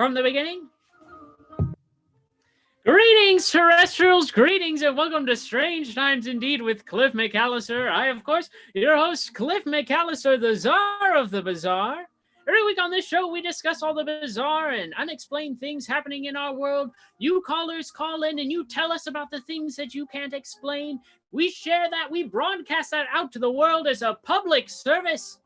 from the beginning? Greetings, terrestrials, greetings, and welcome to Strange Times Indeed with Cliff McCallister. I, of course, your host, Cliff McCallister, the czar of the bizarre. Every week on this show, we discuss all the bizarre and unexplained things happening in our world. You callers call in and you tell us about the things that you can't explain. We share that, we broadcast that out to the world as a public service.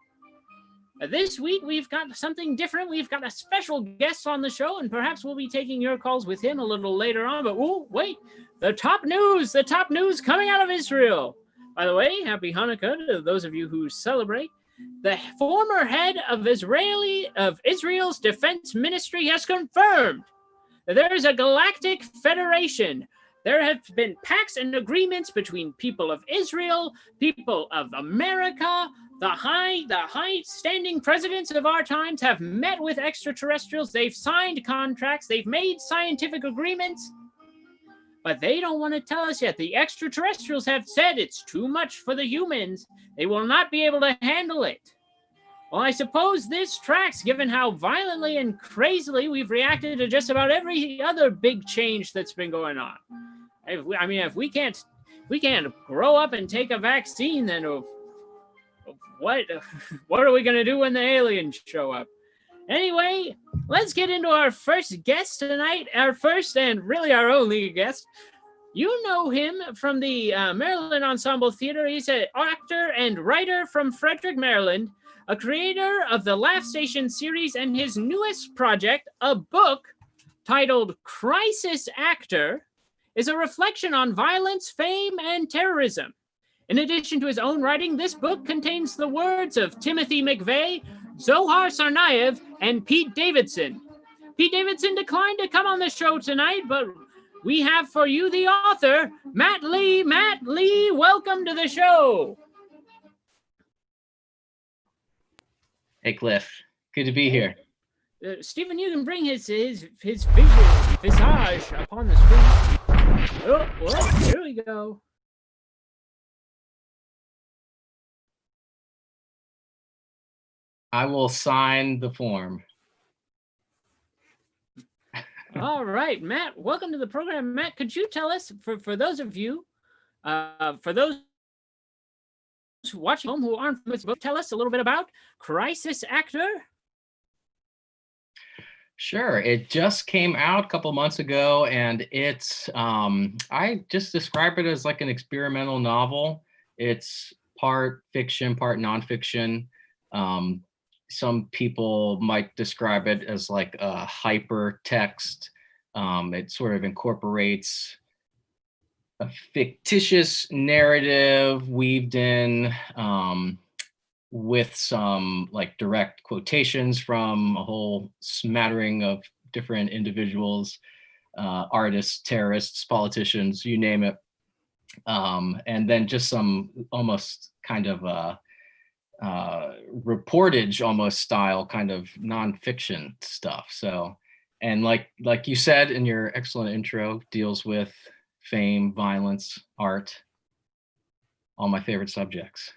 This week, we've got something different. We've got a special guest on the show, and perhaps we'll be taking your calls with him a little later on. But, oh, wait, the top news coming out of Israel. By the way, happy Hanukkah to those of you who celebrate. The former head of Israel's defense ministry has confirmed that there is a galactic federation. There have been pacts and agreements between people of Israel, people of America. The high-standing presidents of our times have met with extraterrestrials. They've signed contracts. They've made scientific agreements. But they don't want to tell us yet. The extraterrestrials have said it's too much for the humans. They will not be able to handle it. Well, I suppose this tracks, given how violently and crazily we've reacted to just about every other big change that's been going on. If we can't grow up and take a vaccine, then what are we going to do when the aliens show up? Anyway, let's get into our first guest tonight, our first and really our only guest. You know him from the Maryland Ensemble Theater. He's an actor and writer from Frederick, Maryland, a creator of the Laugh Station series, and his newest project, a book titled Crisis Actor, is a reflection on violence, fame, and terrorism. In addition to his own writing, this book contains the words of Timothy McVeigh, Zohar Tsarnaev, and Pete Davidson. Pete Davidson declined to come on the show tonight, but we have for you the author, Matt Lee. Matt Lee, welcome to the show. Hey, Cliff. Good to be here. Stephen, you can bring his visual visage up on the screen. Oh, well, here we go. I will sign the form. All right, Matt, welcome to the program. Matt, could you tell us, for those of you, for those watching home who aren't from this book, tell us a little bit about Crisis Actor? Sure. It just came out a couple months ago, and it's, I just describe it as like an experimental novel. It's part fiction, part nonfiction. Some people might describe it as like a hypertext. It sort of incorporates a fictitious narrative weaved in with some like direct quotations from a whole smattering of different individuals, artists, terrorists, politicians, you name it. And then just some almost kind of reportage almost style kind of nonfiction stuff. So, and like you said in your excellent intro, deals with fame, violence, art, all my favorite subjects.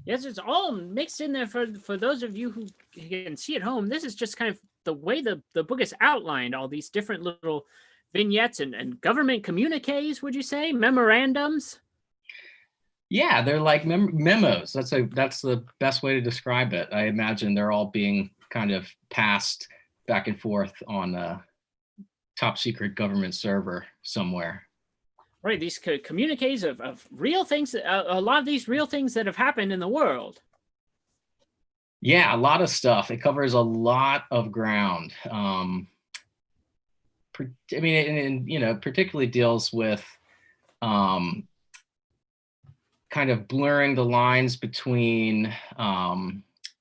Yes, it's all mixed in there for those of you who can see at home. This is just kind of the way the book is outlined, all these different little vignettes and government communiques, would you say? Memorandums? Yeah, they're like memos. That's the best way to describe it. I imagine they're all being kind of passed back and forth on a top secret government server somewhere. Right, these communiques of real things, a lot of these real things that have happened in the world. Yeah, a lot of stuff. It covers a lot of ground. I mean, and you know, particularly deals with kind of blurring the lines between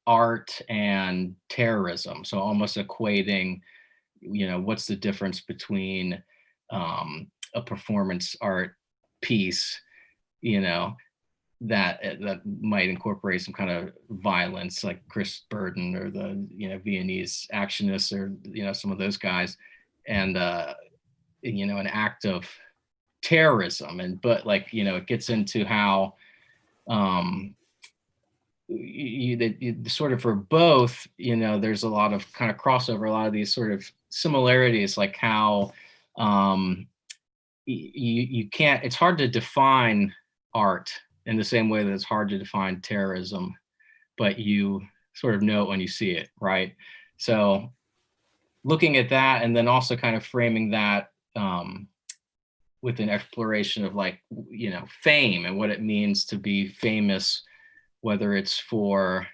art and terrorism. So almost equating, you know, what's the difference between a performance art piece, you know, that might incorporate some kind of violence, like Chris Burden or the, you know, Viennese actionists, or, you know, some of those guys, and you know, an act of terrorism. And but like, you know, it gets into how sort of for both, there's a lot of kind of crossover, a lot of these sort of similarities, like how you can't, it's hard to define art in the same way that it's hard to define terrorism, but you sort of know it when you see it, right? So looking at that, and then also kind of framing that with an exploration of like, fame and what it means to be famous, whether it's for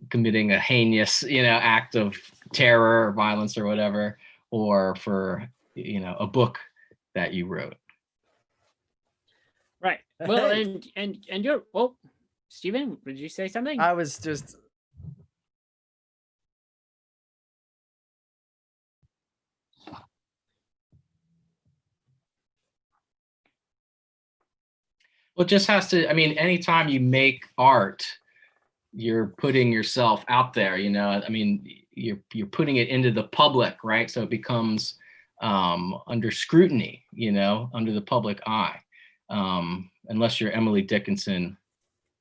committing a heinous, act of terror or violence or whatever, or for, a book that you wrote. Right. Well, and you're, well, Stephen, did you say something? I was just. Well, it just has to, I mean, anytime you make art, you're putting yourself out there, I mean, you're putting it into the public, right? So it becomes under scrutiny, under the public eye, unless you're Emily Dickinson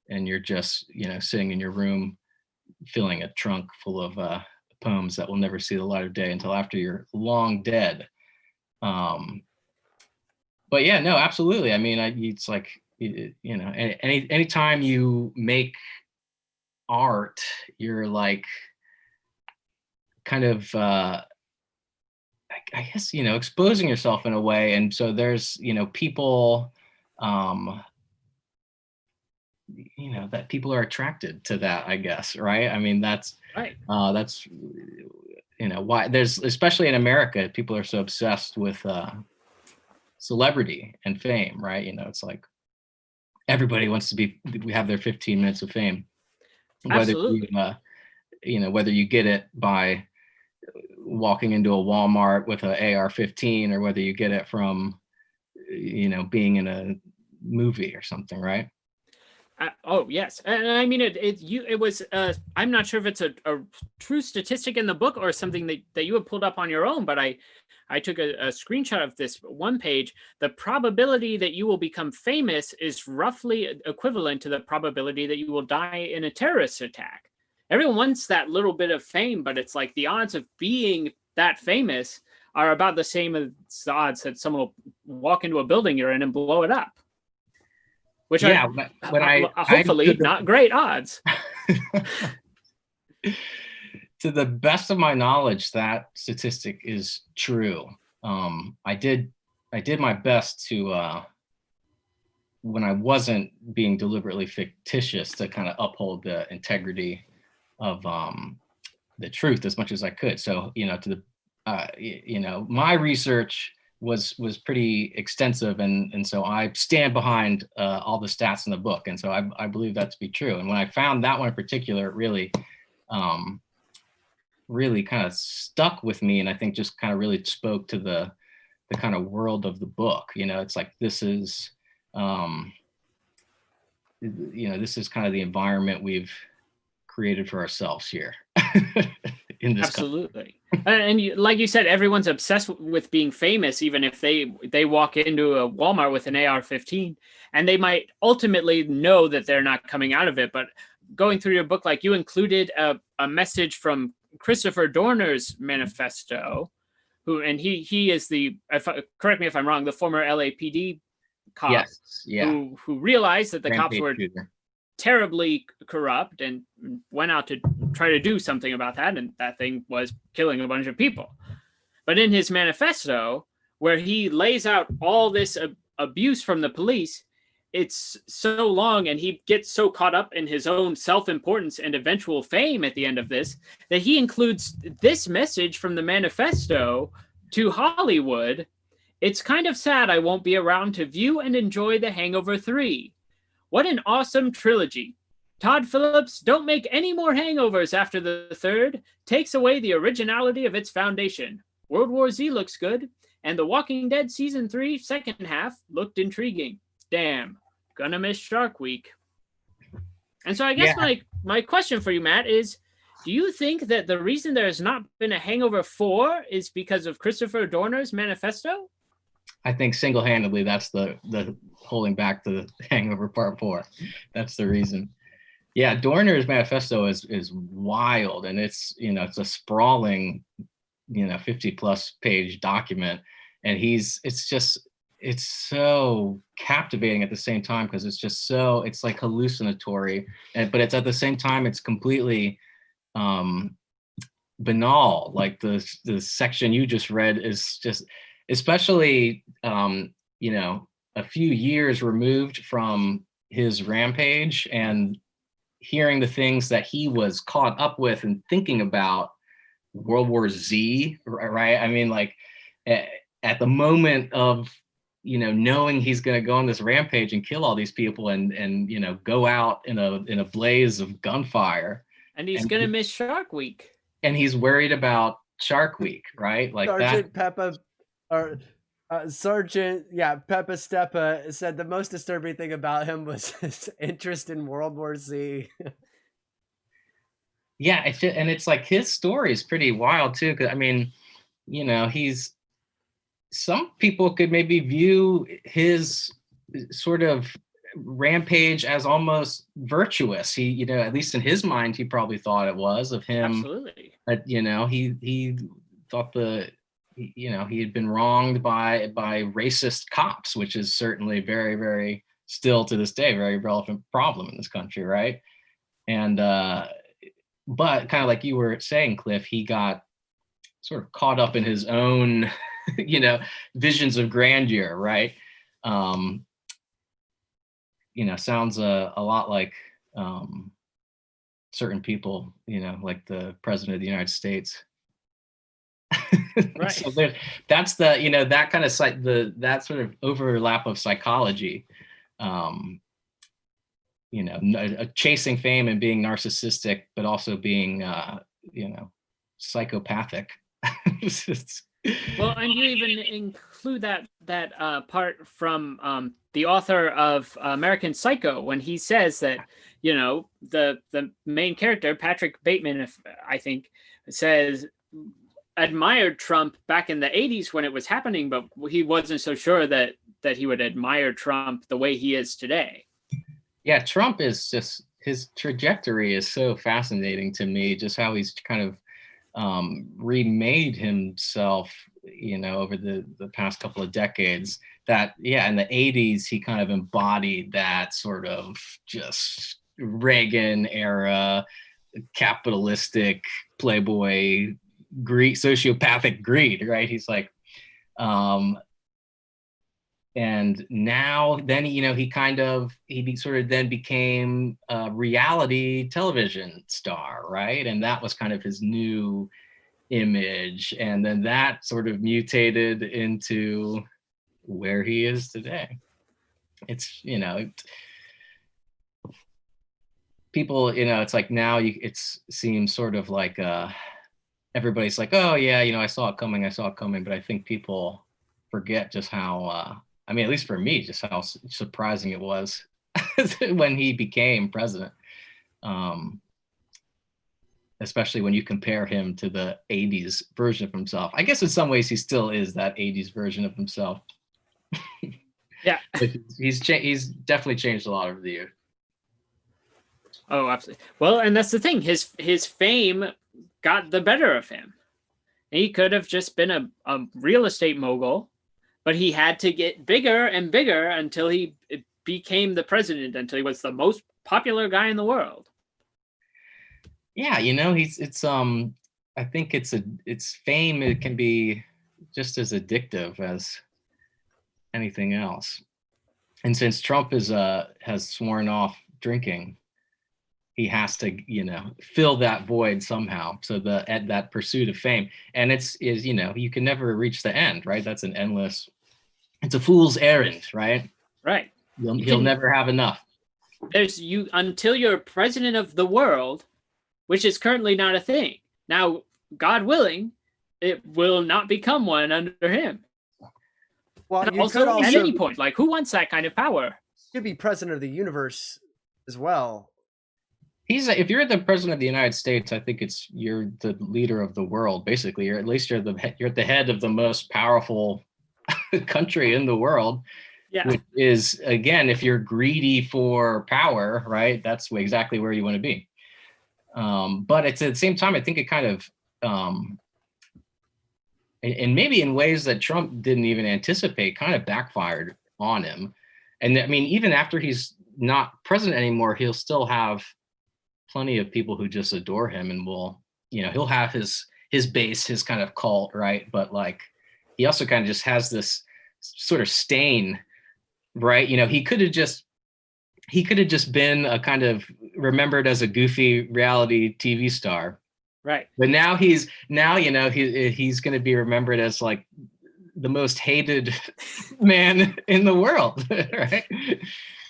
and you're just, sitting in your room, filling a trunk full of poems that will never see the light of day until after you're long dead. But yeah, no, absolutely. I mean, it's like, anytime you make art, you're like kind of I guess exposing yourself in a way, and so there's people that people are attracted to that, I guess, right? I mean, that's right. That's why there's, especially in America, people are so obsessed with celebrity and fame, right? It's like everybody wants to have their 15 minutes of fame. Absolutely. Whether you get it by walking into a Walmart with an AR-15, or whether you get it from, being in a movie or something, right? Oh yes, and I mean it was. I'm not sure if it's a true statistic in the book or something that you have pulled up on your own, but I took a screenshot of this one page. The probability that you will become famous is roughly equivalent to the probability that you will die in a terrorist attack. Everyone wants that little bit of fame, but it's like the odds of being that famous are about the same as the odds that someone will walk into a building you're in and blow it up. Which are hopefully not great odds. To the best of my knowledge, that statistic is true. I did my best to, when I wasn't being deliberately fictitious, to kind of uphold the integrity of the truth as much as I could. So, my research was pretty extensive, and so I stand behind all the stats in the book, and so I believe that to be true. And when I found that one in particular, it really kind of stuck with me, and I think just kind of really spoke to the kind of world of the book. It's like, this is this is kind of the environment we've created for ourselves here. In this absolutely. And like you said, everyone's obsessed with being famous, even if they walk into a Walmart with an AR-15, and they might ultimately know that they're not coming out of it. But going through your book, like, you included a message from Christopher Dorner's manifesto, he is correct me if I'm wrong, the former LAPD cop. Yes. Yeah. who realized that the cops were terribly corrupt and went out to try to do something about that, and that thing was killing a bunch of people. But in his manifesto, where he lays out all this abuse from the police, it's so long, and he gets so caught up in his own self-importance and eventual fame at the end of this, that he includes this message from the manifesto to Hollywood: "It's kind of sad I won't be around to view and enjoy The Hangover 3. What an awesome trilogy. Todd Phillips, don't make any more hangovers after the third. Takes away the originality of its foundation. World War Z looks good, and The Walking Dead Season 3 second half looked intriguing. Damn, gonna miss Shark Week." And so I guess my question for you, Matt, is, do you think that the reason there has not been a Hangover 4 is because of Christopher Dorner's manifesto? I think single-handedly that's the holding back the Hangover Part 4. That's the reason. Yeah, Dorner's manifesto is wild, and it's a sprawling 50 plus page document, and it's so captivating at the same time because it's like hallucinatory, but it's at the same time it's completely banal. Like the section you just read is just, especially a few years removed from his rampage, and hearing the things that he was caught up with and thinking about World War Z, right? I mean, like at the moment of knowing he's going to go on this rampage and kill all these people, and go out in a blaze of gunfire, and he's gonna miss Shark Week, and he's worried about Shark Week, right? Like Sergeant Peppa, or Sergeant, Peppa Steppa said the most disturbing thing about him was his interest in World War Z. Yeah, it's like his story is pretty wild too. Because I mean, some people could maybe view his sort of rampage as almost virtuous. He, at least in his mind, he probably thought it was of him. Absolutely. But he thought he had been wronged by racist cops, which is certainly very, very, still to this day, very relevant problem in this country, right? And but kind of like you were saying, Cliff, he got sort of caught up in his own visions of grandeur, right? Sounds a lot like certain people, like the president of the United States. Right. So that's the that kind of that sort of overlap of psychology, chasing fame and being narcissistic, but also being psychopathic. Well, and you even include that part from the author of American Psycho, when he says that the main character, Patrick Bateman, I think, says admired Trump back in the 80s when it was happening, but he wasn't so sure that he would admire Trump the way he is today. Yeah, Trump is just, his trajectory is so fascinating to me, just how he's kind of remade himself, over the past couple of decades. That, in the 80s, he kind of embodied that sort of just Reagan era, capitalistic playboy greed, sociopathic greed, right? He's like, and now then, he sort of then became a reality television star, right? And that was kind of his new image. And then that sort of mutated into where he is today. It's, people, it's like now it seems sort of like, everybody's like, oh yeah, I saw it coming. But I think people forget just how, I mean, at least for me, just how surprising it was when he became president. Especially when you compare him to the 80s version of himself. I guess in some ways he still is that 80s version of himself. Yeah. But he's definitely changed a lot over the years. Oh, absolutely. Well, and that's the thing. His fame got the better of him. He could have just been a real estate mogul, but he had to get bigger and bigger until he became the president, until he was the most popular guy in the world. Yeah, I think it's fame. It can be just as addictive as anything else. And since Trump has sworn off drinking, he has to, fill that void somehow. So that pursuit of fame, and you can never reach the end, right? That's it's a fool's errand, right? Right. He'll never have enough. Until you're president of the world, which is currently not a thing. Now, God willing, it will not become one under him. Well, you also, could also, at any point, like, who wants that kind of power? You could be president of the universe as well. If you're the president of the United States, I think you're the leader of the world, basically. Or at least you're at the head of the most powerful country in the world. Yeah. which is, again, if you're greedy for power, right, that's exactly where you want to be. But it's at the same time, I think it kind of, and maybe in ways that Trump didn't even anticipate, kind of backfired on him. And I mean, even after he's not president anymore, he'll still have plenty of people who just adore him, and will, he'll have his base, his kind of cult, right? But like, he also kind of just has this sort of stain, right? He could have just been a kind of remembered as a goofy reality TV star. Right. But now he's going to be remembered as like the most hated man in the world, right?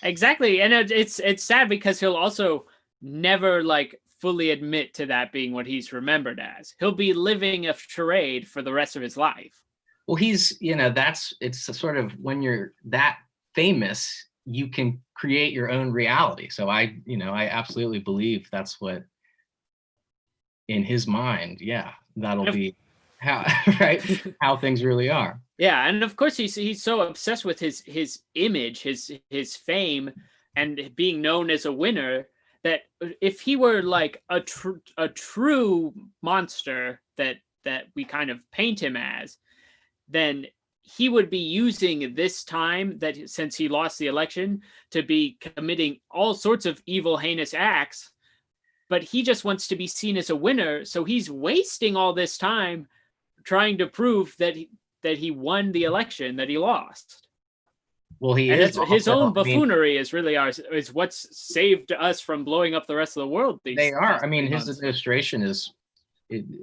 Exactly. And it's sad because he'll also never like fully admit to that being what he's remembered as. He'll be living a charade for the rest of his life. Well, it's sort of, when you're that famous, you can create your own reality. So I absolutely believe that's what, in his mind, that'll be how, right, how things really are. Yeah, and of course he's so obsessed with his image, his fame, and being known as a winner, that if he were like a true monster that we kind of paint him as, then he would be using this time, that since he lost the election, to be committing all sorts of evil, heinous acts. But he just wants to be seen as a winner, so he's wasting all this time trying to prove that he won the election that he lost. Well, his own buffoonery is really is what's saved us from blowing up the rest of the world. They are. I mean, his administration is,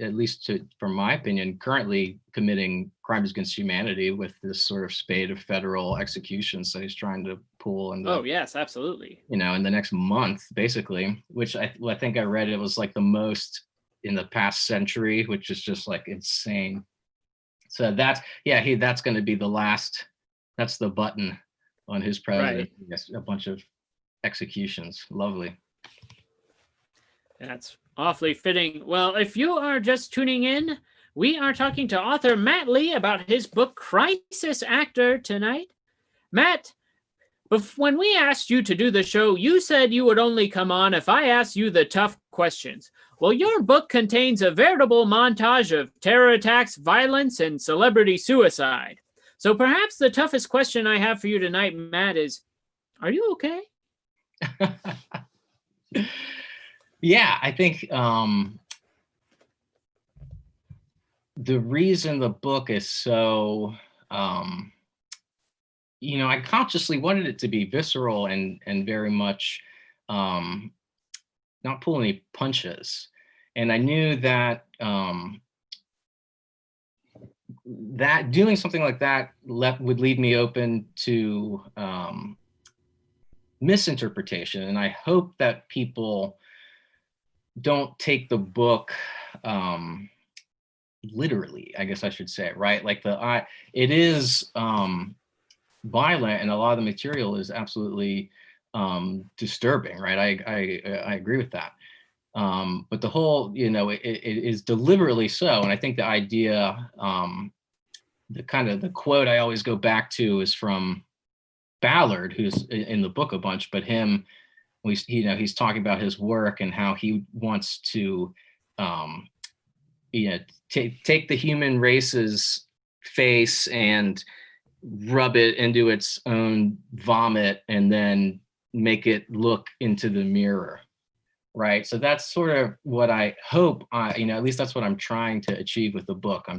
at least from my opinion, currently committing crimes against humanity with this sort of spate of federal executions that he's trying to pull. And oh yes, absolutely. In the next month, basically, which I think I read it was like the most in the past century, which is just like insane. So that's going to be the last. That's the button on his presidency. Right. Yes, a bunch of executions. Lovely. That's awfully fitting. Well, if you are just tuning in, we are talking to author Matt Lee about his book Crisis Actor tonight. Matt, when we asked you to do the show, you said you would only come on if I asked you the tough questions. Well, your book contains a veritable montage of terror attacks, violence, and celebrity suicide. So perhaps the toughest question I have for you tonight, Matt, is, are you okay? Yeah, I think the reason the book is so, I consciously wanted it to be visceral and very much not pull any punches. And I knew that that doing something like that would leave me open to misinterpretation. And I hope that people don't take the book literally, I guess I should say, right? Like it is violent, and a lot of the material is absolutely disturbing, right? I agree with that. But the whole, it is deliberately so. And I think the idea, the quote I always go back to is from Ballard, who's in the book a bunch, but him, he's talking about his work and how he wants to, take the human race's face and rub it into its own vomit and then make it look into the mirror. Right. So that's sort of what I hope, at least that's what I'm trying to achieve with the book.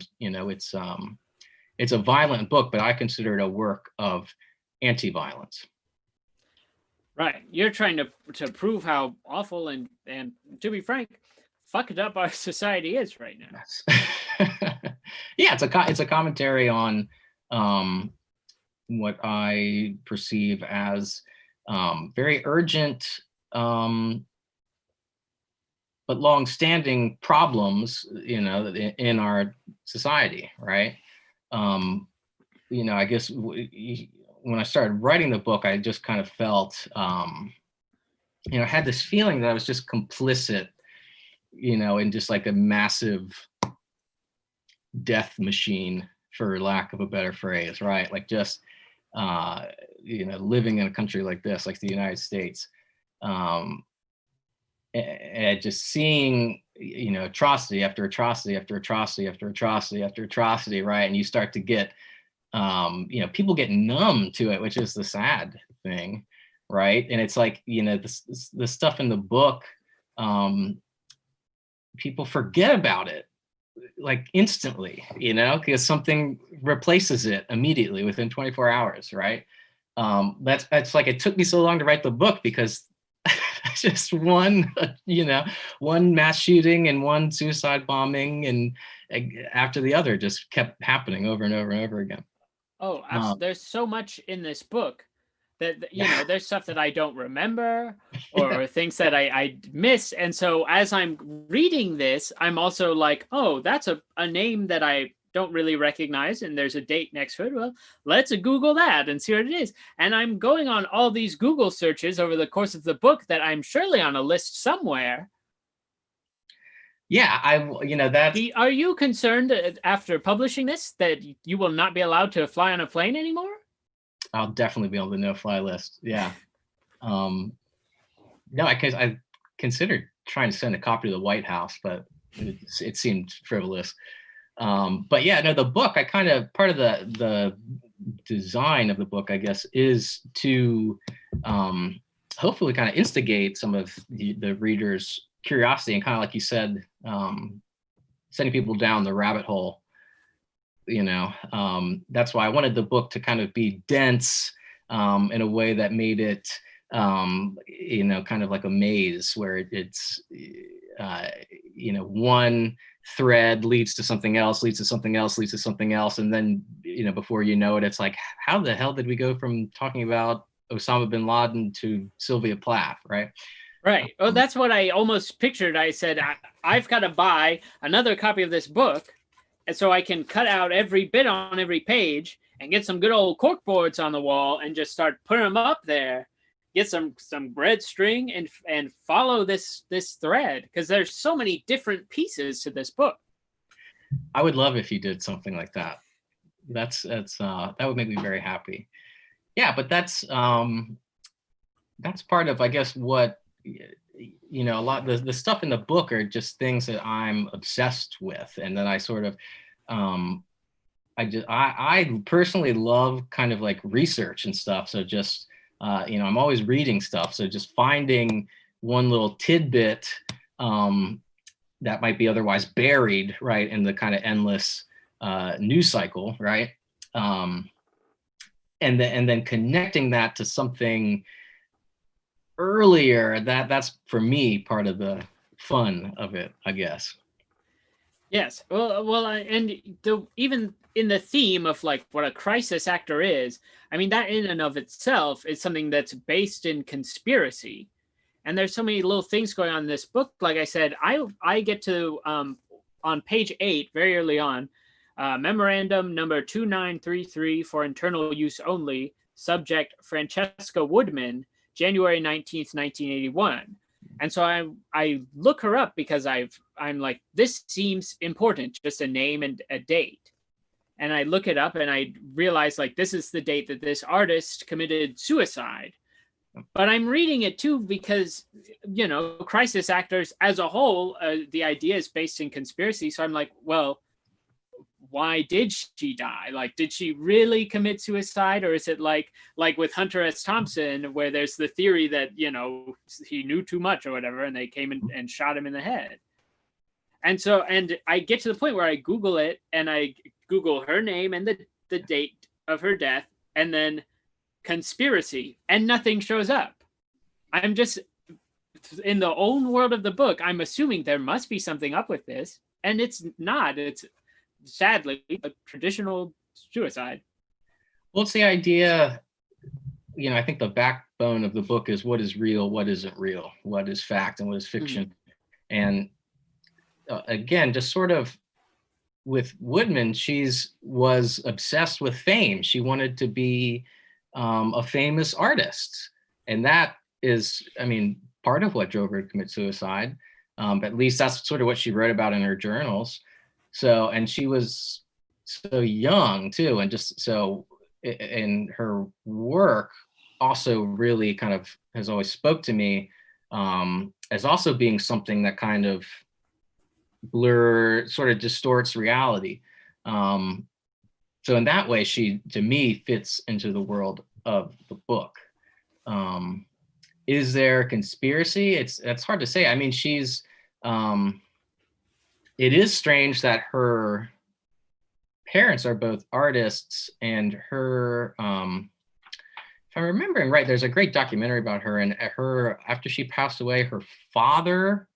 It's a violent book, but I consider it a work of anti-violence. Right. You're trying to prove how awful and to be frank, fucked up our society is right now. Yeah, it's a commentary on what I perceive as very urgent but long-standing problems, in our society, right? I guess when I started writing the book, I just kind of felt, I had this feeling that I was just complicit, in just like a massive death machine, for lack of a better phrase, right? Like just, living in a country like this, like the United States, and just seeing, atrocity after atrocity after atrocity after atrocity after atrocity, right? And you start to get, people get numb to it, which is the sad thing, right? And it's like, the stuff in the book, people forget about it like instantly, because something replaces it immediately within 24 hours, right? That's like, it took me so long to write the book because just one mass shooting and one suicide bombing and after the other just kept happening over and over and over again. Oh, there's so much in this book that there's stuff that I don't remember or things that I miss. And so as I'm reading this, I'm also like, oh, that's a name that I don't really recognize, and there's a date next to it. Well, let's Google that and see what it is. And I'm going on all these Google searches over the course of the book that I'm surely on a list somewhere. Yeah, that's. Are you concerned after publishing this that you will not be allowed to fly on a plane anymore? I'll definitely be on the no-fly list. Yeah. No, I considered trying to send a copy to the White House, but it seemed frivolous. But yeah, no, the book, part of the design of the book, I guess, is to hopefully kind of instigate some of the reader's curiosity and kind of, like you said, sending people down the rabbit hole. That's why I wanted the book to kind of be dense in a way that made it, kind of like a maze where it's, one thread leads to something else, leads to something else, leads to something else. And then, before you know it, it's like, how the hell did we go from talking about Osama bin Laden to Sylvia Plath, right? Right. Oh, that's what I almost pictured. I said, I've got to buy another copy of this book, and so I can cut out every bit on every page and get some good old cork boards on the wall and just start putting them up there. Get some red string and follow this thread, because there's so many different pieces to this book. I would love if you did something like that. That would make me very happy. Yeah, but that's part of, I guess, what a lot the stuff in the book are just things that I'm obsessed with, and then I sort of I personally love kind of like research and stuff. So just I'm always reading stuff. So just finding one little tidbit that might be otherwise buried, right, in the kind of endless news cycle, right, and then connecting that to something earlier, that's for me part of the fun of it, I guess. Yes. Well, and even in the theme of like what a crisis actor is, I mean, that in and of itself is something that's based in conspiracy. And there's so many little things going on in this book. Like I said, I get to on page 8, very early on, memorandum number 2933 for internal use only, subject Francesca Woodman, January 19th, 1981. And so I look her up because I'm like, this seems important, just a name and a date. And I look it up and I realize, like, this is the date that this artist committed suicide. But I'm reading it too because, crisis actors as a whole, the idea is based in conspiracy. So I'm like, well, why did she die? Like, did she really commit suicide? Or is it like with Hunter S. Thompson, where there's the theory that, he knew too much or whatever, and they came in and shot him in the head. And so, and I get to the point where I Google it, and I Google her name and the date of her death, and then conspiracy, and nothing shows up. I'm just, in the own world of the book, I'm assuming there must be something up with this, and it's not. It's sadly a traditional suicide. Well, it's the idea, I think the backbone of the book is what is real, what isn't real, what is fact and what is fiction. Mm-hmm. And again, just sort of with Woodman, was obsessed with fame. She wanted to be a famous artist. And that is, part of what drove her to commit suicide. At least that's sort of what she wrote about in her journals. So, and she was so young too. And just so, in her work also really kind of has always spoke to me as also being something that kind of sort of distorts reality. So in that way, she, to me, fits into the world of the book. Is there a conspiracy? It's hard to say. I mean, it is strange that her parents are both artists, and her, if I'm remembering right, there's a great documentary about her, and her, after she passed away, her father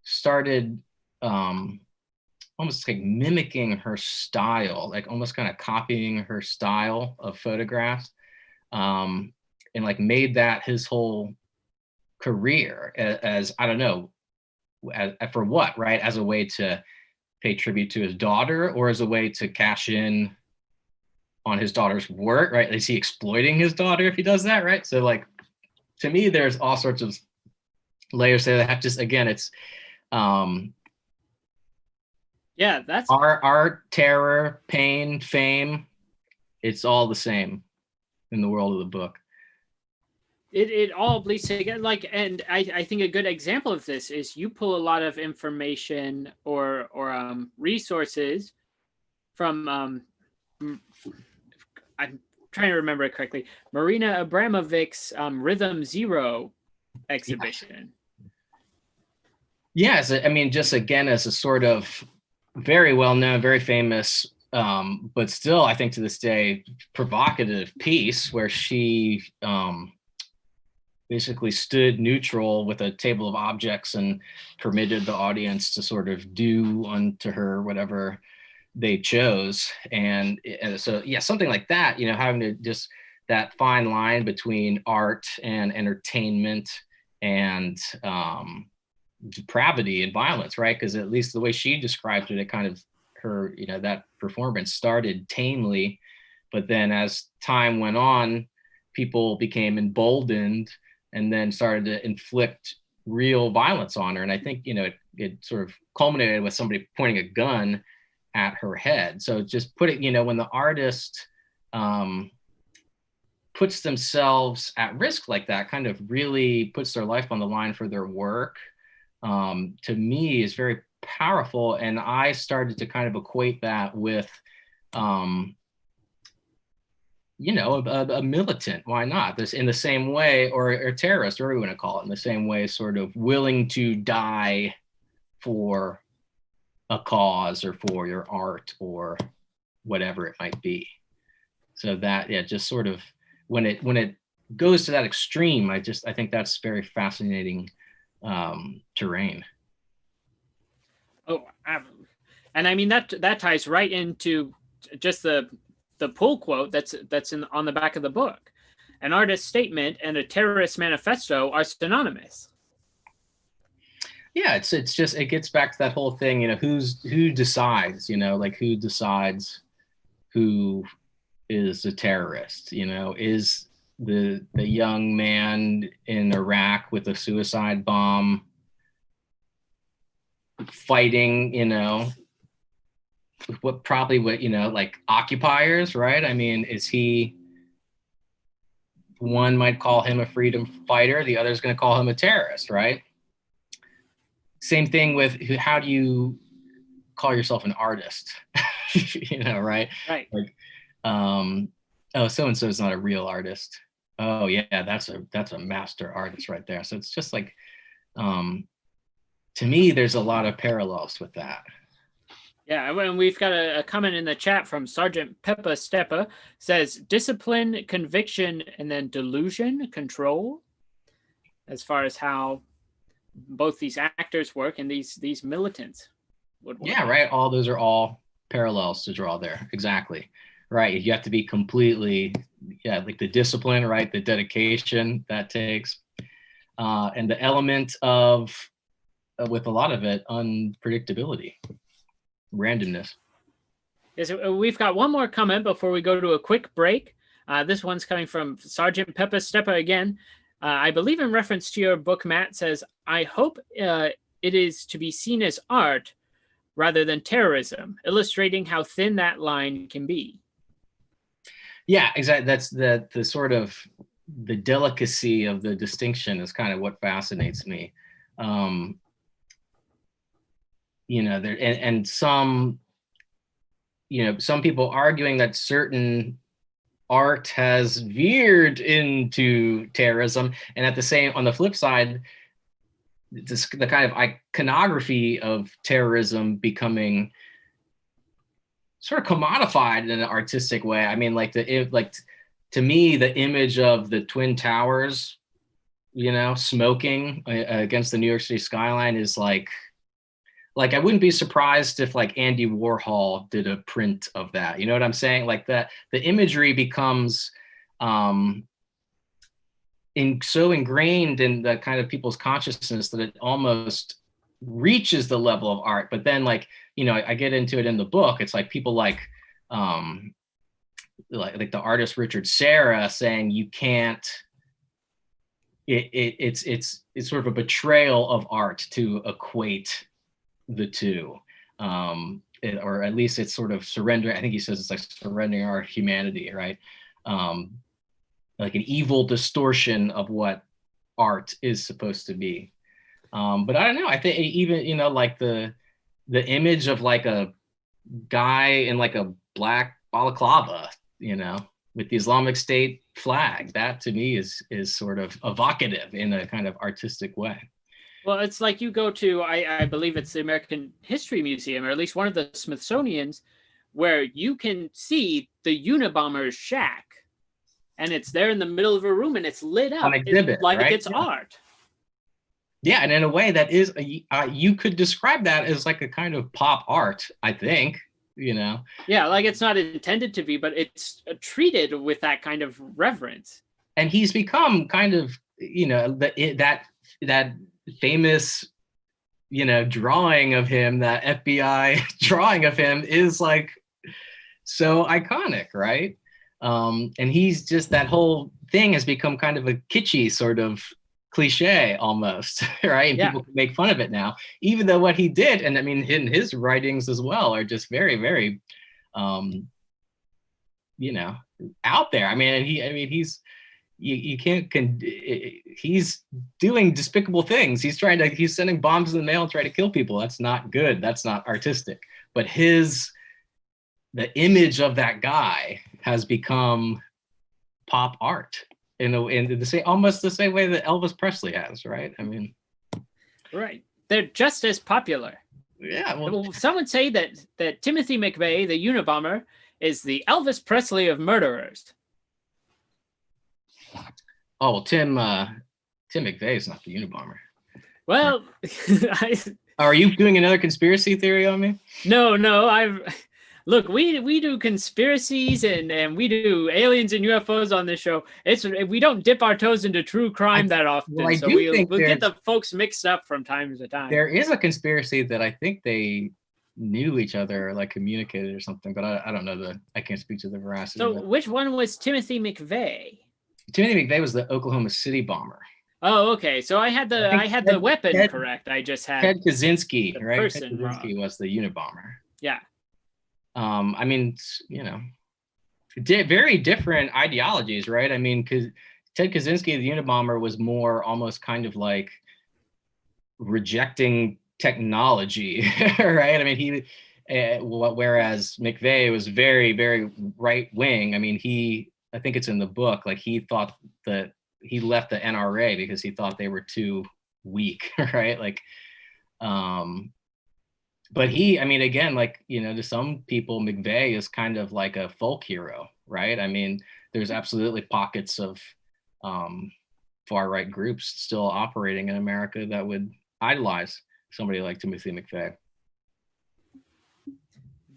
started almost like mimicking her style, like almost kind of copying her style of photographs, and like made that his whole career as I don't know, for what, right? As a way to pay tribute to his daughter, or as a way to cash in on his daughter's work, right? Is he exploiting his daughter if he does that, right? So like, to me, there's all sorts of layers there that have just, again, it's yeah, that's art, terror, pain, fame. It's all the same in the world of the book. it all bleeds together. Like, and I think a good example of this is you pull a lot of information or resources from I'm trying to remember it correctly, Marina Abramovic's Rhythm Zero exhibition. Yes, I mean, just again, as a sort of very well-known, very famous, but still, I think to this day, provocative piece where she basically stood neutral with a table of objects and permitted the audience to sort of do unto her whatever they chose. And so, yeah, something like that, having to just that fine line between art and entertainment and depravity and violence, right? Because at least the way she described it, it kind of her, that performance started tamely, but then as time went on, people became emboldened and then started to inflict real violence on her. And I think, it sort of culminated with somebody pointing a gun at her head. So just put it, when the artist puts themselves at risk like that, kind of really puts their life on the line for their work, to me is very powerful. And I started to kind of equate that with, a militant. Why not? This in the same way, or a terrorist, or whatever you want to call it, in the same way, sort of willing to die for a cause or for your art or whatever it might be. So that, yeah, just sort of when it goes to that extreme, I think that's very fascinating terrain. Oh, and I mean that ties right into just the pull quote that's on the back of the book. An artist's statement and a terrorist manifesto are synonymous. Yeah, it's just, it gets back to that whole thing, who decides, like who decides who is a terrorist, is the young man in Iraq with a suicide bomb fighting, what like occupiers, right? I mean, is he, one might call him a freedom fighter, the other's going to call him a terrorist, right? Same thing with how do you call yourself an artist? Right? Right. Like, oh, so-and-so is not a real artist. Oh yeah, that's a master artist right there. So it's just like, to me, there's a lot of parallels with that. Yeah, and we've got a comment in the chat from Sergeant Peppa Steppa, says discipline, conviction, and then delusion, control, as far as how both these actors work and these militants would work. Yeah, right. All those are all parallels to draw there. Exactly. Right. You have to be completely, like the discipline, right? The dedication that takes, and the element of, with a lot of it, unpredictability, randomness. Yes, we've got one more comment before we go to a quick break. This one's coming from Sergeant Peppa Steppa again. I believe in reference to your book, Matt, says, I hope it is to be seen as art rather than terrorism, illustrating how thin that line can be. Yeah, exactly. That's the sort of the delicacy of the distinction is kind of what fascinates me. Um, there and some, some people arguing that certain art has veered into terrorism, and on the flip side, the kind of iconography of terrorism becoming sort of commodified in an artistic way. I mean, to me, the image of the Twin Towers, smoking against the New York City skyline is like I wouldn't be surprised if like Andy Warhol did a print of that. You know what I'm saying? Like that, the imagery becomes so ingrained in the kind of people's consciousness that it almost reaches the level of art. But then I get into it in the book. It's like people like the artist Richard Serra saying you can't. It's sort of a betrayal of art to equate the two, or at least it's sort of surrendering. I think he says it's like surrendering our humanity, right? Like an evil distortion of what art is supposed to be. But I don't know. I think even like the image of like a guy in like a black balaclava, with the Islamic State flag, that to me is sort of evocative in a kind of artistic way. Well, it's like you go to, I believe it's the American History Museum, or at least one of the Smithsonian's, where you can see the Unabomber's shack, and it's there in the middle of a room, and it's lit up. On exhibit, like right? It's art. Yeah, and in a way that is, you could describe that as like a kind of pop art, I think. Yeah, like it's not intended to be, but it's treated with that kind of reverence. And he's become kind of that famous drawing of him, that FBI drawing of him is like so iconic, right? And he's just, that whole thing has become kind of a kitschy sort of cliche almost, right? And people can make fun of it now, even though what he did, and I mean in his writings as well, are just very, very out there. I mean, he's he's doing despicable things. He's sending bombs in the mail and trying to kill people. That's not good. That's not artistic. But the image of that guy has become pop art in the same, almost the same way that Elvis Presley has, right? I mean, right. They're just as popular. Yeah. Well, some would say that Timothy McVeigh, the Unabomber, is the Elvis Presley of murderers. Oh, well, Tim McVeigh is not the Unabomber. Well, are you doing another conspiracy theory on me? No. Look, we do conspiracies and we do aliens and UFOs on this show. We don't dip our toes into true crime that often. Well, so we'll get the folks mixed up from time to time. There is a conspiracy that I think they knew each other, or like communicated or something, but I don't know I can't speak to the veracity. So which one was Timothy McVeigh? Timothy McVeigh was the Oklahoma City bomber. Oh, okay. So I had the weapon correct. I just had Ted Kaczynski, right? Ted Kaczynski was the Unabomber. Yeah. I mean, very different ideologies, right? I mean, because Ted Kaczynski, the Unabomber, was more almost kind of like rejecting technology, right? I mean, whereas McVeigh was very, very right wing. I mean, I think it's in the book, like he thought that he left the NRA because he thought they were too weak, right? Like, but I mean, again, like, to some people, McVeigh is kind of like a folk hero, right? I mean, there's absolutely pockets of far-right groups still operating in America that would idolize somebody like Timothy McVeigh.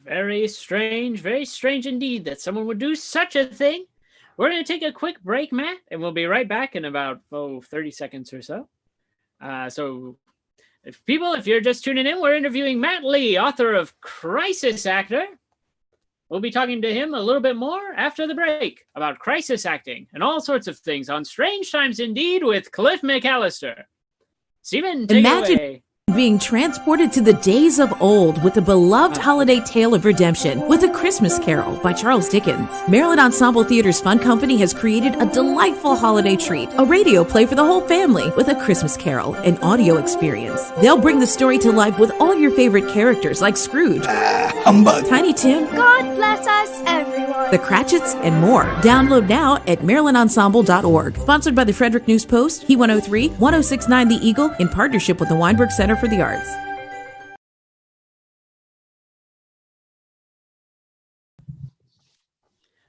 Very strange indeed that someone would do such a thing. We're going to take a quick break, Matt, and we'll be right back in about 30 seconds or so. So if you're just tuning in, we're interviewing Matt Lee, author of Crisis Actor. We'll be talking to him a little bit more after the break about crisis acting and all sorts of things on Strange Times Indeed with Cliff McCallister. Steven, take it away. Being transported to the days of old with the beloved holiday tale of redemption with A Christmas Carol by Charles Dickens. Maryland Ensemble Theater's Fun Company has created a delightful holiday treat, a radio play for the whole family with A Christmas Carol, an audio experience. They'll bring the story to life with all your favorite characters like Scrooge, Tiny Tim, God bless us, everyone, the Cratchits, and more. Download now at marylandensemble.org. Sponsored by the Frederick News Post, He103, 1069 The Eagle, in partnership with the Weinberg Center for the Arts.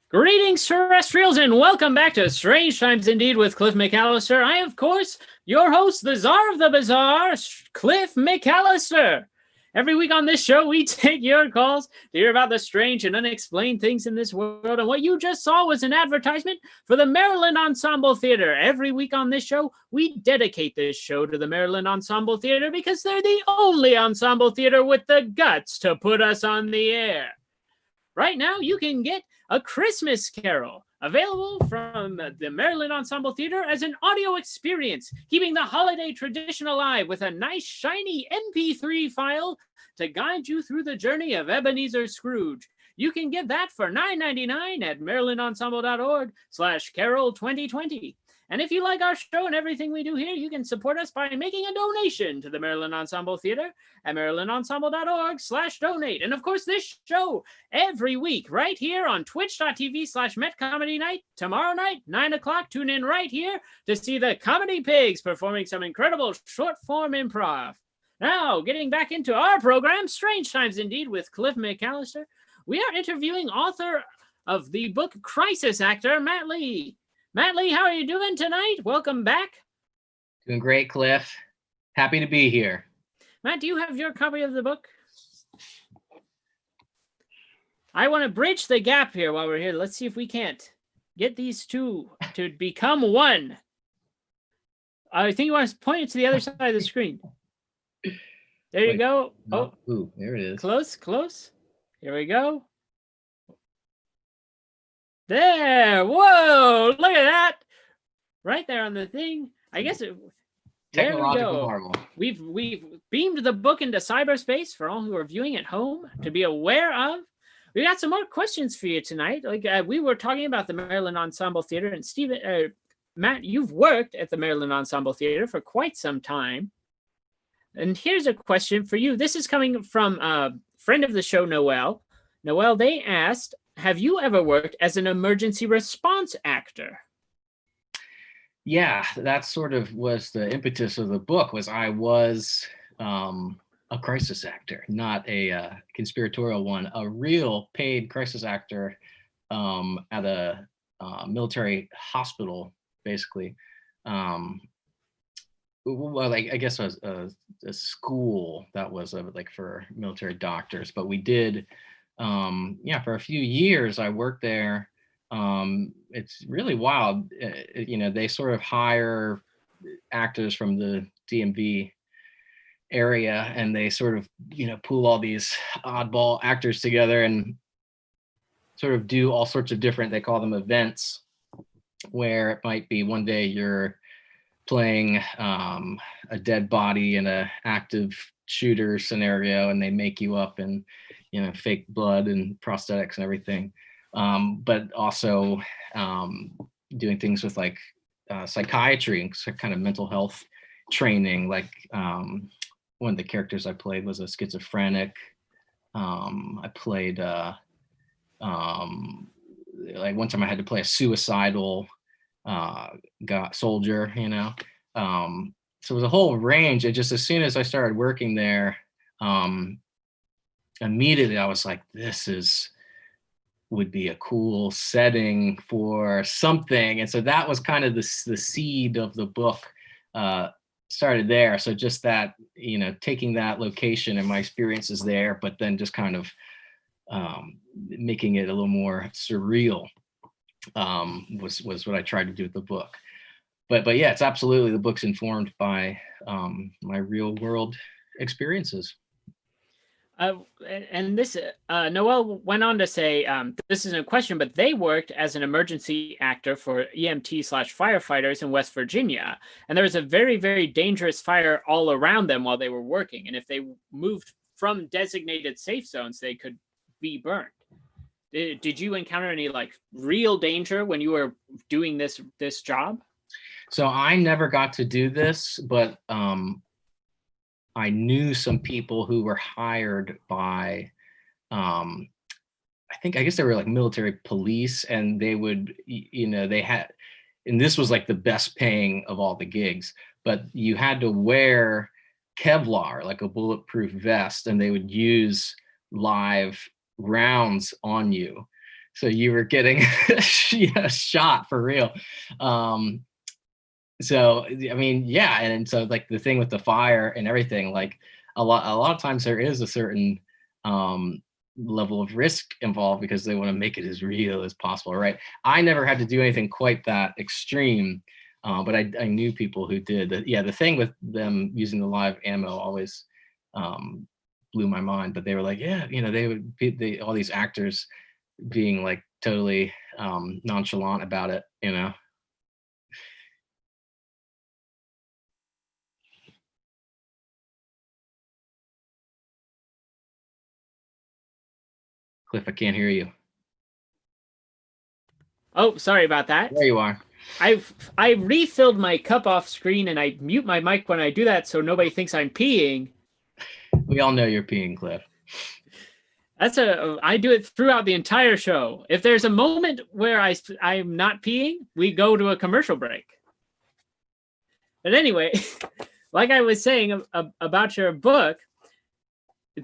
Greetings, terrestrials, and welcome back to Strange Times Indeed with Cliff McCallister. I, of course, your host, the Czar of the Bazaar, Cliff McCallister. Every week on this show, we take your calls to hear about the strange and unexplained things in this world. And what you just saw was an advertisement for the Maryland Ensemble Theater. Every week on this show, we dedicate this show to the Maryland Ensemble Theater because they're the only ensemble theater with the guts to put us on the air. Right now, you can get A Christmas Carol, available from the Maryland Ensemble Theater as an audio experience, keeping the holiday tradition alive with a nice, shiny MP3 file to guide you through the journey of Ebenezer Scrooge. You can get that for $9.99 at marylandensemble.org/carol2020. And if you like our show and everything we do here, you can support us by making a donation to the Maryland Ensemble Theater at marylandensemble.org/donate. And of course, this show every week right here on twitch.tv/metcomedynight. Tomorrow night, 9 o'clock, tune in right here to see the Comedy Pigs performing some incredible short-form improv. Now, getting back into our program, Strange Times Indeed with Cliff McCallister, we are interviewing author of the book Crisis Actor, Matt Lee. Matt Lee, how are you doing tonight? Welcome back. Doing great, Cliff. Happy to be here. Matt, do you have your copy of the book? I want to bridge the gap here while we're here. Let's see if we can't get these two to become one. I think you want to point it to the other side of the screen. There you go. Oh, ooh, there it is. Close. Here we go. There. Whoa, look at that. Right there on the thing. I guess there we go. Marvel. We've beamed the book into cyberspace for all who are viewing at home to be aware of. We got some more questions for you tonight. We were talking about the Maryland Ensemble Theater, and Matt, you've worked at the Maryland Ensemble Theater for quite some time. And here's a question for you. This is coming from a friend of the show, Noelle. Noelle, they asked, have you ever worked as an emergency response actor? Yeah, that sort of was the impetus of the book. I was a crisis actor, not a conspiratorial one, a real paid crisis actor at a military hospital, basically. Well, I guess it was a school that was for military doctors, but we did. For a few years I worked there. It's really wild. They sort of hire actors from the DMV area, and they sort of, pool all these oddball actors together and sort of do all sorts of different, they call them events, where it might be one day you're playing a dead body in an active shooter scenario, and they make you up in fake blood and prosthetics and everything, but also doing things with psychiatry and kind of mental health training. One of the characters I played was a schizophrenic. I played one time I had to play a suicidal soldier, so it was a whole range. And just as soon as I started working there, immediately I was like, this would be a cool setting for something. And so that was kind of the seed of the book, started there. So just that, taking that location and my experiences there, but then just kind of making it a little more surreal was what I tried to do with the book. But yeah, it's absolutely, the book's informed by my real world experiences. And this, Noel went on to say, this isn't a question, but they worked as an emergency actor for EMT/firefighters in West Virginia. And there was a very, very dangerous fire all around them while they were working. And if they moved from designated safe zones, they could be burned. Did you encounter any like real danger when you were doing this job? So I never got to do this, but I knew some people who were hired by, I guess they were like military police, and they would, they had, and this was like the best paying of all the gigs, but you had to wear Kevlar, like a bulletproof vest, and they would use live rounds on you. So you were getting shot for real. So, I mean, yeah. And so like the thing with the fire and everything, like a lot of times there is a certain level of risk involved because they want to make it as real as possible. Right. I never had to do anything quite that extreme, but I knew people who did. The thing with them using the live ammo always blew my mind, but they were like, yeah, they would be all these actors being like totally nonchalant about it, Cliff, I can't hear you. Oh, sorry about that. There you are. I refilled my cup off screen, and I mute my mic when I do that so nobody thinks I'm peeing. We all know you're peeing, Cliff. I do it throughout the entire show. If there's a moment where I'm not peeing, we go to a commercial break. But anyway, like I was saying about your book,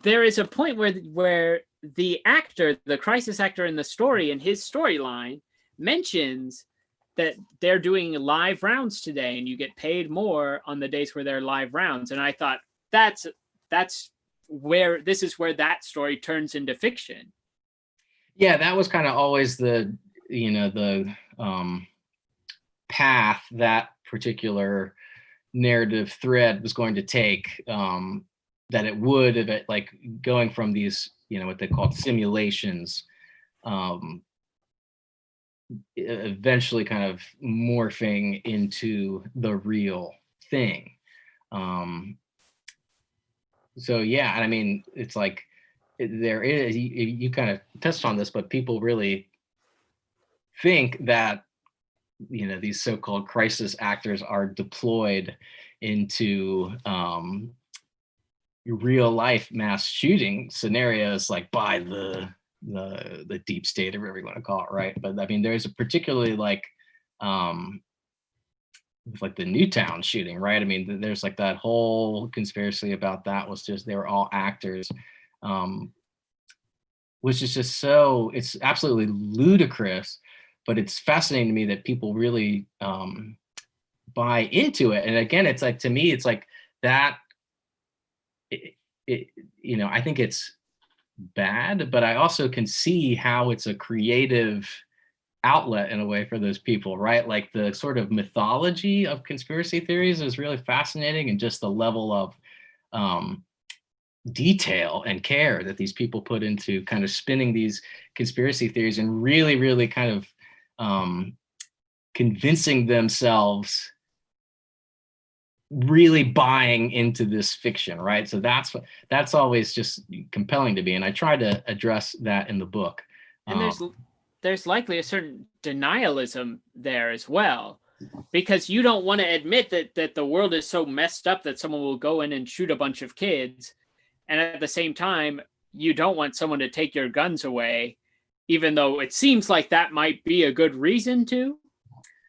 there is a point where the actor, the crisis actor in the story, in his storyline, mentions that they're doing live rounds today, and you get paid more on the days where they're live rounds. And I thought that's where that story turns into fiction. Yeah, that was kind of always the path that particular narrative thread was going to take, that it would, if it like going from these, what they called simulations, eventually kind of morphing into the real thing. So yeah, and I mean, it's like there is, you kind of touched on this, but people really think that these so-called crisis actors are deployed into real life mass shooting scenarios, like by the deep state, or whatever you want to call it, right? But I mean, there's a particularly like the Newtown shooting, right? I mean, there's like that whole conspiracy about that was just they were all actors, which is just so, it's absolutely ludicrous, but it's fascinating to me that people really buy into it. And again, it's like, to me, it's like that, I think it's bad, but I also can see how it's a creative outlet in a way for those people, right? Like the sort of mythology of conspiracy theories is really fascinating, and just the level of detail and care that these people put into kind of spinning these conspiracy theories and really, really kind of convincing themselves, really buying into this fiction, right? So that's always just compelling to me, and I try to address that in the book. And there's likely a certain denialism there as well, because you don't want to admit that the world is so messed up that someone will go in and shoot a bunch of kids, and at the same time, you don't want someone to take your guns away, even though it seems like that might be a good reason to.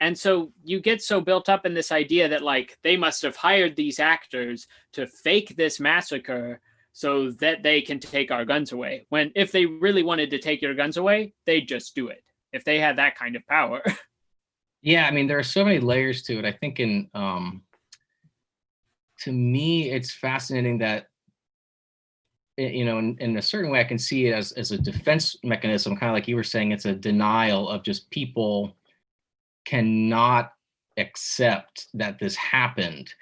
And so you get so built up in this idea that like they must have hired these actors to fake this massacre so that they can take our guns away. When if they really wanted to take your guns away, they'd just do it if they had that kind of power. Yeah, I mean, there are so many layers to it. I think to me, it's fascinating that, in a certain way, I can see it as a defense mechanism, kind of like you were saying, it's a denial of just people cannot accept that this happened.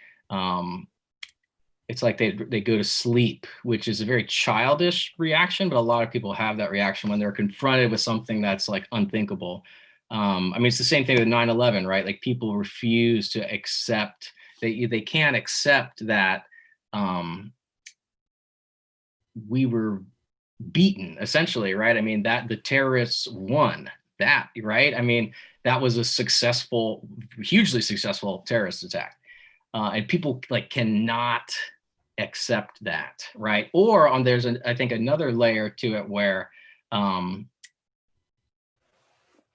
it's like they go to sleep, which is a very childish reaction, but a lot of people have that reaction when they're confronted with something that's like unthinkable. I mean, it's the same thing with 9/11, right? Like people refuse to accept, they can't accept that we were beaten, essentially, right? I mean, that the terrorists won that, right? I mean, that was a successful, hugely successful terrorist attack. And people like cannot accept that, right? Or there's I think another layer to it where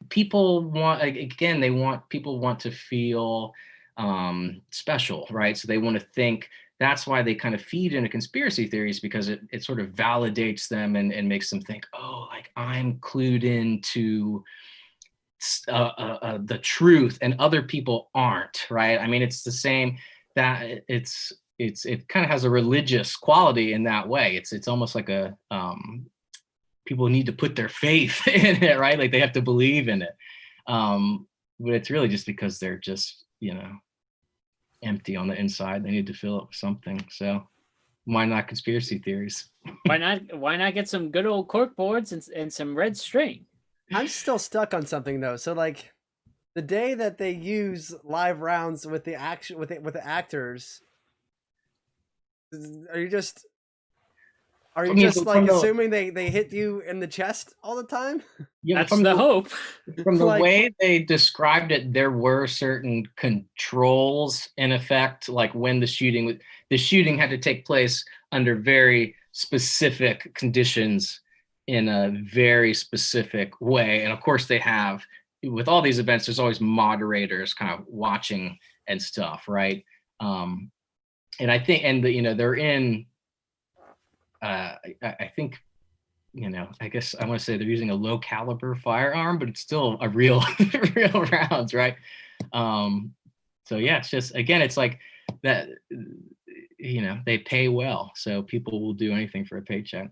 people want, again, people want to feel special, right? So they want to think, that's why they kind of feed into conspiracy theories, because it sort of validates them and makes them think, oh, like I'm clued into the truth and other people aren't, right? I mean, it's the same, that it kind of has a religious quality in that way. It's almost like a people need to put their faith in it, right? Like they have to believe in it. But it's really just because they're just, empty on the inside. They need to fill it with something. So why not conspiracy theories? Why not get some good old cork boards and some red string? I'm still stuck on something though. So like the day that they use live rounds with the action with the actors, are you just assuming they hit you in the chest all the time? Yeah, that's the hope. From the way they described it, there were certain controls in effect, like when the shooting had to take place under very specific conditions in a very specific way. And of course they have, with all these events, there's always moderators kind of watching and stuff, right? And I think, and they're in, I think, I guess I want to say they're using a low caliber firearm, but it's still a real rounds, right? So yeah, it's just, again, it's like that, they pay well, so people will do anything for a paycheck.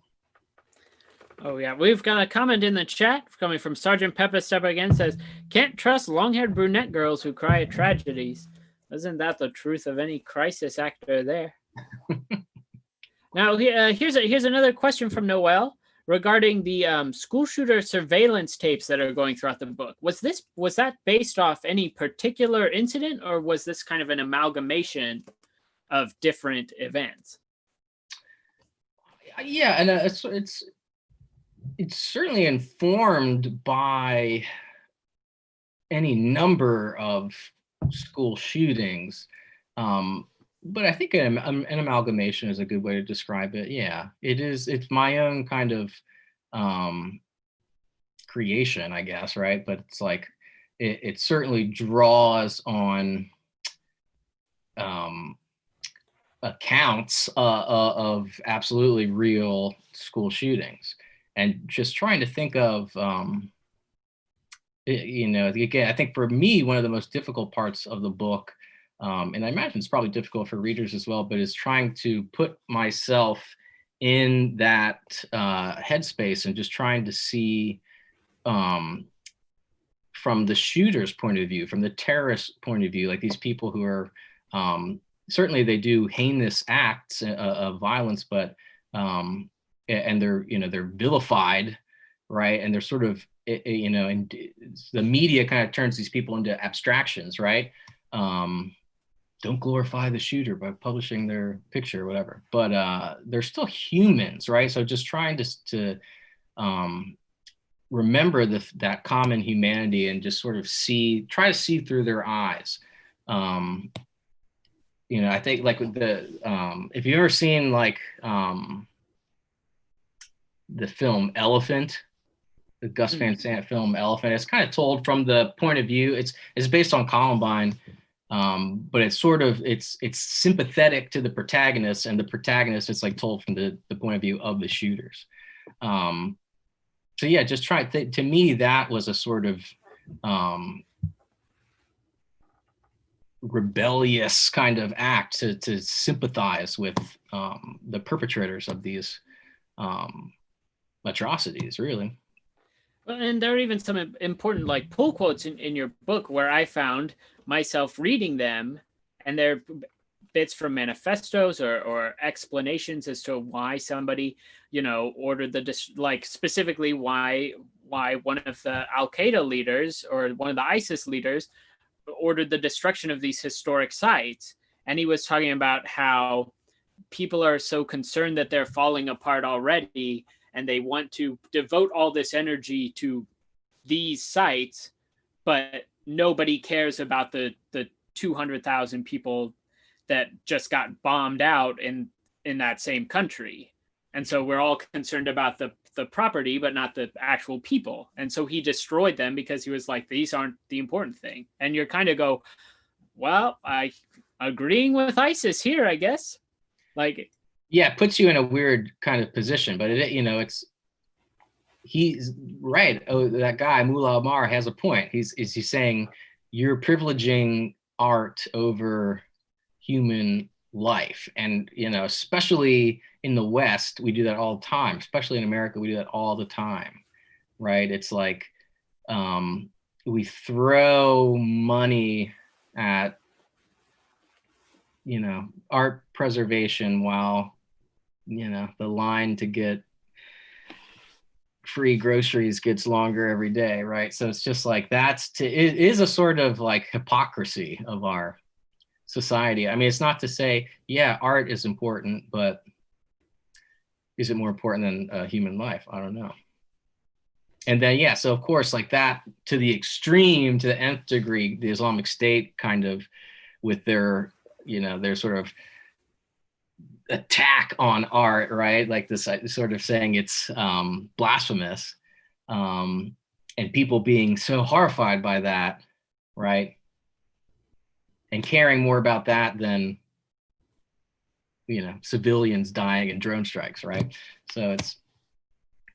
Oh yeah, we've got a comment in the chat coming from Sergeant Peppa Steppa again, says, can't trust long-haired brunette girls who cry at tragedies. Isn't that the truth of any crisis actor there? Now, here's another question from Noel regarding the school shooter surveillance tapes that are going throughout the book. Was that based off any particular incident, or was this kind of an amalgamation of different events? Yeah, and it's certainly informed by any number of school shootings. But I think an amalgamation is a good way to describe it. Yeah, it is. It's my own kind of creation, I guess, right? But it's like it certainly draws on accounts of absolutely real school shootings, and just trying to think of, again, I think for me, one of the most difficult parts of the book, and I imagine it's probably difficult for readers as well, but is trying to put myself in that headspace and just trying to see from the shooter's point of view, from the terrorist point of view, like these people who are, certainly they do heinous acts of violence, but, and they're vilified, right? And they're sort of, and the media kind of turns these people into abstractions, right? Don't glorify the shooter by publishing their picture or whatever, but they're still humans, right? So just trying to remember that common humanity and just sort of try to see through their eyes. I think like with if you've ever seen like the film Elephant, the Gus Van Sant film Elephant, it's kind of told from the point of view, it's based on Columbine. But it's sort of, it's sympathetic to the protagonist, and the protagonist is like told from the point of view of the shooters. So yeah, just to me, that was a sort of rebellious kind of act to sympathize with the perpetrators of these atrocities, really. And there are even some important like pull quotes in your book where I found myself reading them, and they're bits from manifestos or explanations as to why somebody, ordered like specifically why one of the Al-Qaeda leaders or one of the ISIS leaders ordered the destruction of these historic sites. And he was talking about how people are so concerned that they're falling apart already, and they want to devote all this energy to these sites, but nobody cares about the 200,000 people that just got bombed out in that same country. And so we're all concerned about the property, but not the actual people. And so he destroyed them because he was like, these aren't the important thing. And you're kind of go, well, I agreeing with ISIS here, I guess. Like, yeah, it puts you in a weird kind of position, but he's right. Oh, that guy Mullah Omar has a point. He's saying you're privileging art over human life, and especially in the West, we do that all the time. Especially in America, we do that all the time, right? It's like we throw money at art preservation while the line to get free groceries gets longer every day, right? So it's just like it is a sort of like hypocrisy of our society. I mean, it's not to say, yeah, art is important, but is it more important than human life? I don't know. And then, yeah, so of course, like that to the extreme, to the nth degree, the Islamic State kind of with their sort of attack on art, right? Like this sort of saying it's blasphemous, and people being so horrified by that, right? And caring more about that than civilians dying in drone strikes, right? So it's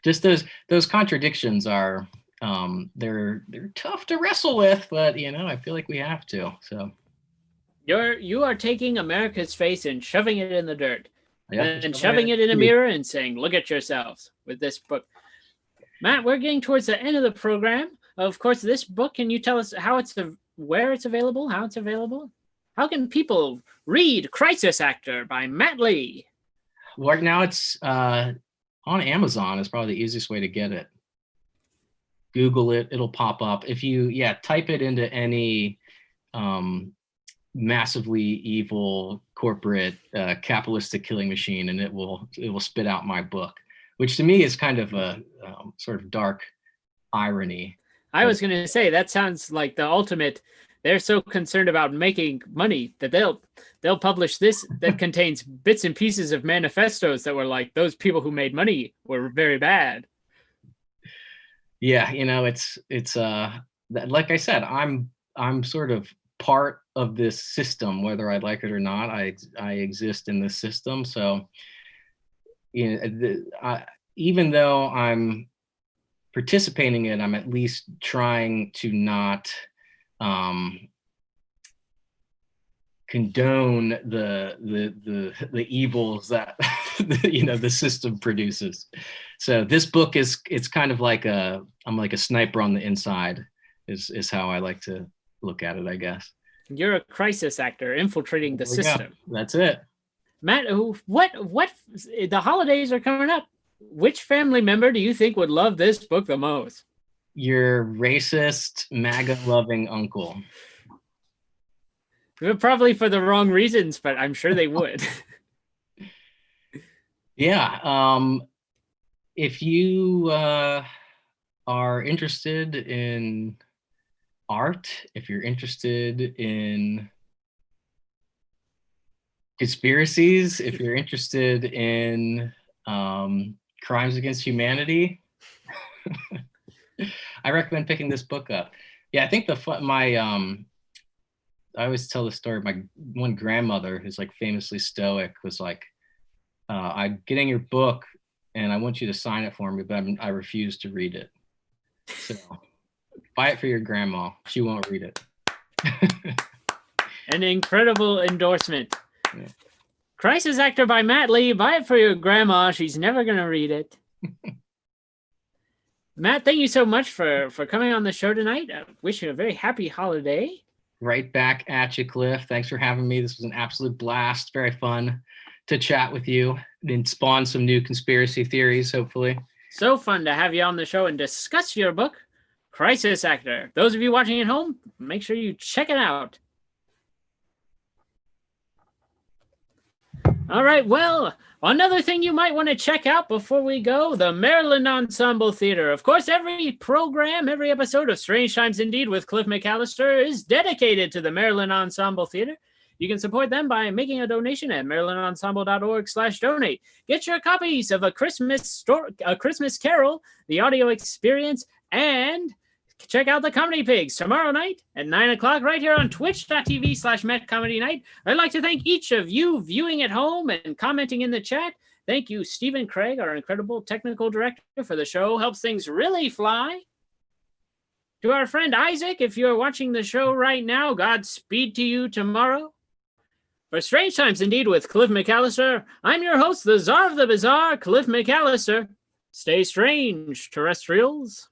just those contradictions are they're tough to wrestle with, but I feel like we have to. So you are taking America's face and shoving it in the dirt, and shoving it in a true. mirror and saying, look at yourselves with this book. Matt, we're getting towards the end of the program. Of course, this book, can you tell us where it's available, how it's available? How can people read Crisis Actor by Matt Lee? Right now it's on Amazon is probably the easiest way to get it. Google it, it'll pop up. If you type it into any massively evil corporate capitalistic killing machine, and it will spit out my book, which to me is kind of a sort of dark irony. I was going to say, that sounds like the ultimate. They're so concerned about making money that they'll publish this that contains bits and pieces of manifestos that were like, those people who made money were very bad. Yeah, it's like I said, I'm sort of part of this system, whether I like it or not. I exist in this system. So even though I'm participating in it, I'm at least trying to not condone the evils that the system produces. So this book it's kind of like I'm like a sniper on the inside is how I like to look at it, I guess. You're a crisis actor infiltrating the system. That's it. Matt, what the holidays are coming up. Which family member do you think would love this book the most? Your racist, MAGA-loving uncle. Probably for the wrong reasons, but I'm sure they would. Yeah. If you are interested in art, if you're interested in conspiracies, if you're interested in crimes against humanity, I recommend picking this book up. Yeah, I think I always tell the story. My one grandmother, who's like famously stoic, was like, "I'm getting your book, and I want you to sign it for me, but I refuse to read it. So buy it for your grandma. She won't read it." An incredible endorsement. Yeah. Crisis Actor by Matt Lee. Buy it for your grandma. She's never gonna read it. Matt, thank you so much for coming on the show tonight. I wish you a very happy holiday. Right back at you, Cliff. Thanks for having me. This was an absolute blast. Very fun to chat with you and spawn some new conspiracy theories, hopefully. So fun to have you on the show and discuss your book, Crisis Actor. Those of you watching at home, make sure you check it out. All right, well, another thing you might want to check out before we go, the Maryland Ensemble Theater. Of course, every program, every episode of Strange Times Indeed with Cliff McCallister is dedicated to the Maryland Ensemble Theater. You can support them by making a donation at marylandensemble.org/donate. Get your copies of A Christmas Carol, The Audio Experience, and check out the Comedy Pigs tomorrow night at 9 o'clock right here on twitch.tv/MetComedyNight. I'd like to thank each of you viewing at home and commenting in the chat. Thank you, Stephen Craig, our incredible technical director for the show. Helps things really fly. To our friend Isaac, if you're watching the show right now, Godspeed to you tomorrow. For Strange Times Indeed with Cliff McCallister, I'm your host, the Czar of the Bazaar, Cliff McCallister. Stay strange, terrestrials.